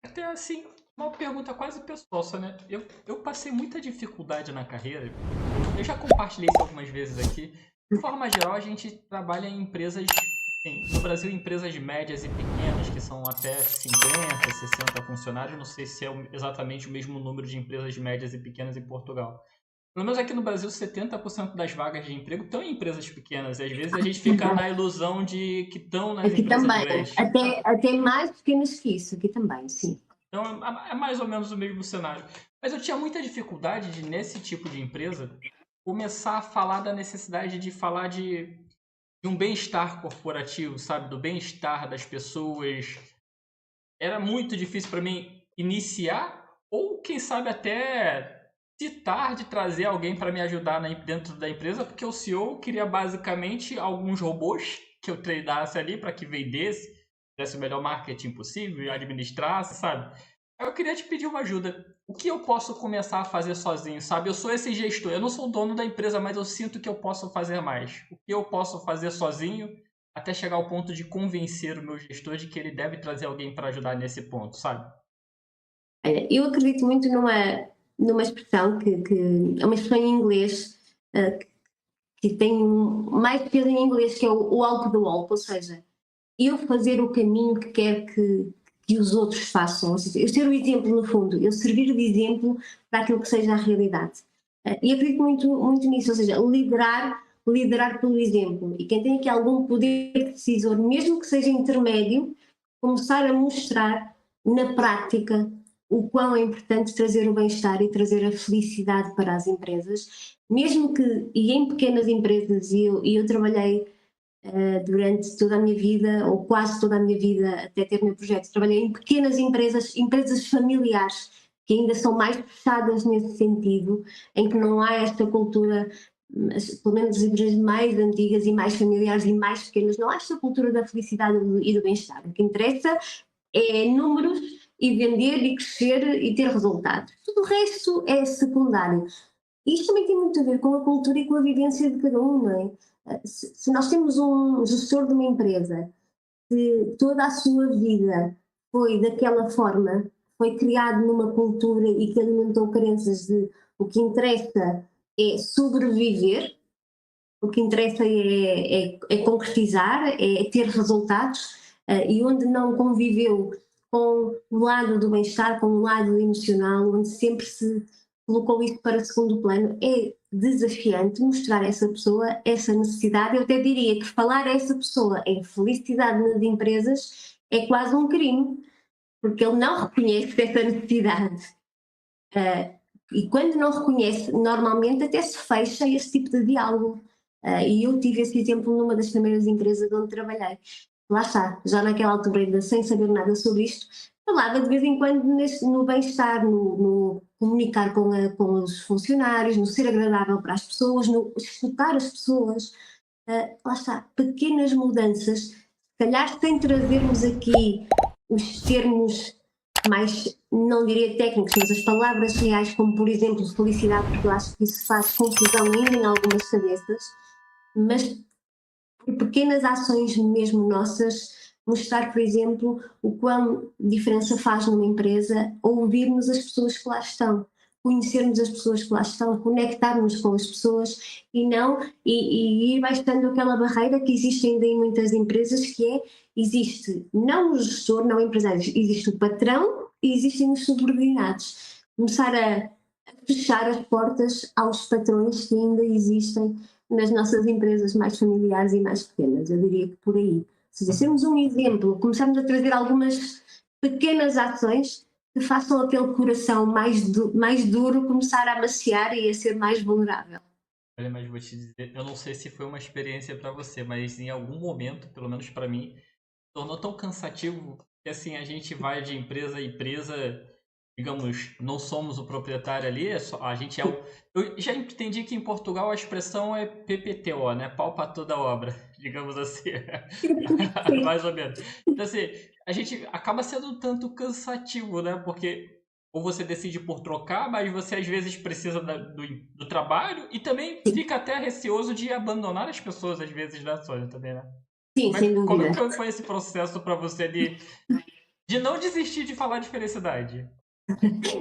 Até assim, uma pergunta quase pessoal, só, né? Eu passei muita dificuldade na carreira. Eu já compartilhei isso algumas vezes aqui. De forma geral, a gente trabalha em empresas, assim, no Brasil, empresas médias e pequenas, que são até 50, 60 funcionários. Não sei se é exatamente o mesmo número de empresas médias e pequenas em Portugal. Pelo menos aqui no Brasil, 70% das vagas de emprego estão em empresas pequenas. E às vezes a gente fica na ilusão de que estão nas Aqui empresas também, grandes. até mais pequenas que isso, aqui também, sim. Então é mais ou menos o mesmo cenário. Mas eu tinha muita dificuldade de, nesse tipo de empresa, começar a falar da necessidade de falar de um bem-estar corporativo, sabe? Do bem-estar das pessoas. Era muito difícil para mim iniciar, ou quem sabe até citar de trazer alguém para me ajudar dentro da empresa, porque o CEO queria basicamente alguns robôs que eu treinasse ali para que vendesse, desse o melhor marketing possível, administrasse, sabe? Eu queria te pedir uma ajuda. O que eu posso começar a fazer sozinho, sabe? Eu sou esse gestor, eu não sou o dono da empresa, mas eu sinto que eu posso fazer mais. O que eu posso fazer sozinho até chegar ao ponto de convencer o meu gestor de que ele deve trazer alguém para ajudar nesse ponto, sabe? Olha, eu acredito muito numa expressão que é uma expressão em inglês, uh, que tem mais peso em inglês, que é o walk the walk, ou seja, eu fazer o caminho que quero que os outros façam, ou seja, eu ser o exemplo no fundo, eu servir de exemplo para aquilo que seja a realidade. E acredito muito nisso, ou seja, liderar pelo exemplo. E quem tem aqui algum poder decisor, mesmo que seja intermédio, começar a mostrar na prática o quão é importante trazer o bem-estar e trazer a felicidade para as empresas, mesmo que, e em pequenas empresas, e eu trabalhei durante toda a minha vida, ou quase toda a minha vida, até ter o meu projeto, trabalhei em pequenas empresas, empresas familiares, que ainda são mais fechadas nesse sentido, em que não há esta cultura, mas, pelo menos as empresas mais antigas e mais familiares e mais pequenas, não há esta cultura da felicidade e do bem-estar. O que interessa é números e vender e crescer e ter resultados. Tudo o resto é secundário. E isto também tem muito a ver com a cultura e com a vivência de cada um, não é? Se nós temos um gestor de uma empresa que toda a sua vida foi daquela forma, foi criado numa cultura e que alimentou crenças de o que interessa é sobreviver, o que interessa é concretizar, é ter resultados, e onde não conviveu com o lado do bem-estar, com o lado emocional, onde sempre se colocou isso para segundo plano, é desafiante mostrar a essa pessoa essa necessidade. Eu até diria que falar a essa pessoa em felicidade nas empresas é quase um crime, porque ele não reconhece essa necessidade. Uh, e quando não reconhece, normalmente até se fecha esse tipo de diálogo. E eu tive esse exemplo numa das primeiras empresas onde trabalhei. Lá está, já naquela altura, ainda sem saber nada sobre isto, falava de vez em quando no bem-estar, no comunicar com os funcionários, no ser agradável para as pessoas, no escutar as pessoas. Lá está, pequenas mudanças, se calhar sem trazermos aqui os termos mais, não diria técnicos, mas as palavras reais, como por exemplo felicidade, porque eu acho que isso faz confusão ainda em algumas cabeças, mas por pequenas ações mesmo nossas, mostrar, por exemplo, o quão diferença faz numa empresa ouvirmos as pessoas que lá estão, conhecermos as pessoas que lá estão, conectarmos com as pessoas e não e ir baixando aquela barreira que existe ainda em muitas empresas, que é existe não o gestor, não o empresário, existe o patrão e existem os subordinados. Começar a fechar as portas aos patrões que ainda existem nas nossas empresas mais familiares e mais pequenas. Eu diria que por aí. Ou seja, sermos um exemplo, começarmos a trazer algumas pequenas ações que façam aquele coração mais duro começar a amaciar e a ser mais vulnerável. Olha, mas vou te dizer, eu não sei se foi uma experiência para você, mas em algum momento, pelo menos para mim, tornou tão cansativo que assim a gente vai de empresa a empresa, digamos, não somos o proprietário ali, a gente é o. Eu já entendi que em Portugal a expressão é PPTO, né? Pau para toda obra, digamos assim. Mais ou menos. Então, assim, a gente acaba sendo um tanto cansativo, né? Porque ou você decide por trocar, mas você às vezes precisa do trabalho e também fica até receoso de abandonar as pessoas, às vezes, da Sônia também, né? Sim, sem Como é dúvida. que foi esse processo para você de De não desistir de falar de felicidade.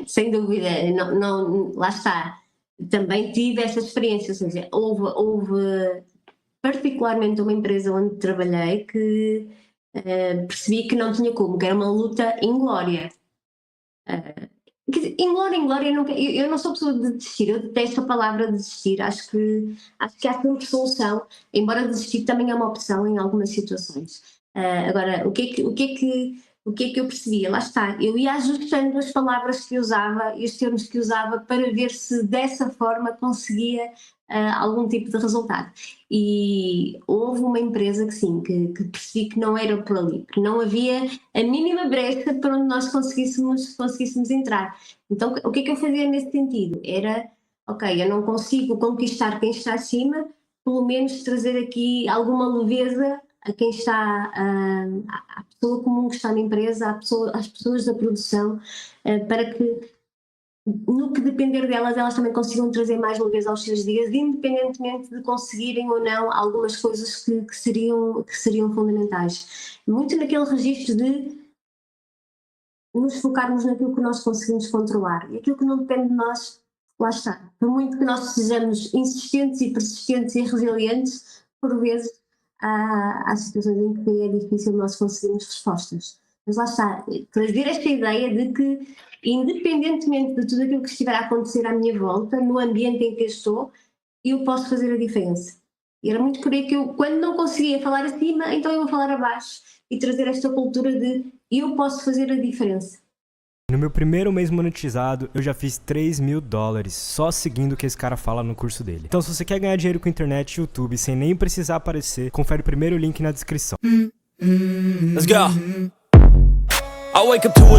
Sem dúvida, não, lá está. Também tive essa experiência, ou seja, houve particularmente uma empresa onde trabalhei que percebi que não tinha como, que era uma luta inglória. Inglória, eu não sou pessoa de desistir, eu detesto a palavra desistir, acho que há sempre solução, embora desistir também é uma opção em algumas situações. Agora, o que é que eu percebia? Lá está, eu ia ajustando as palavras que usava e os termos que usava para ver se dessa forma conseguia algum tipo de resultado. E houve uma empresa que sim, que percebi que não era por ali, que não havia a mínima brecha para onde nós conseguíssemos entrar. Então, o que é que eu fazia nesse sentido? Era, ok, eu não consigo conquistar quem está acima, pelo menos trazer aqui alguma leveza a quem está, à pessoa comum que está na empresa, às pessoas da produção, para que, no que depender delas, elas também consigam trazer mais leveza aos seus dias, independentemente de conseguirem ou não algumas coisas que seriam fundamentais. Muito naquele registro de nos focarmos naquilo que nós conseguimos controlar. E aquilo que não depende de nós, lá está. Por muito que nós sejamos insistentes e persistentes e resilientes, por vezes há situações em que é difícil nós conseguirmos respostas. Mas lá está, trazer esta ideia de que, independentemente de tudo aquilo que estiver a acontecer à minha volta, no ambiente em que eu estou, eu posso fazer a diferença. E era muito por aí que eu, quando não conseguia falar acima, então eu vou falar abaixo e trazer esta cultura de eu posso fazer a diferença. No meu primeiro mês monetizado, eu já fiz $3.000 só seguindo o que esse cara fala no curso dele. Então, se você quer ganhar dinheiro com internet e YouTube sem nem precisar aparecer, confere o primeiro link na descrição. Let's go. I wake up to a